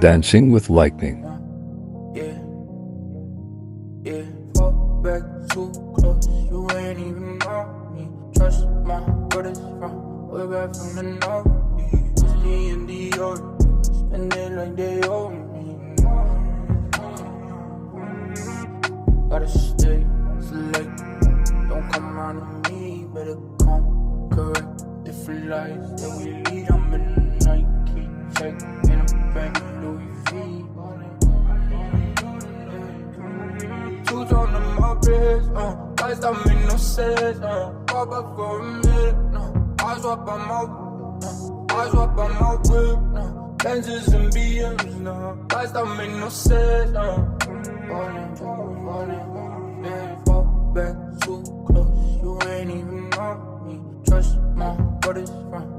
Dancing with Lightning. Yeah, yeah, fall back too close. You ain't even know me. Trust my brothers from way back from the north. Whiskey and Dior, spend it like they owe me. Gotta stay select. Don't come around to me, better come correct. Different lives that we lead. I'm in the Nike check in a bank, Louis V. Two tone on my wrist, lights don't make no sense, pop up for a minute, eyes up on my whip, Benzes and BMs, lights don't make no sense, falling, yeah, fall back too close, you ain't even know me, trust my brothers from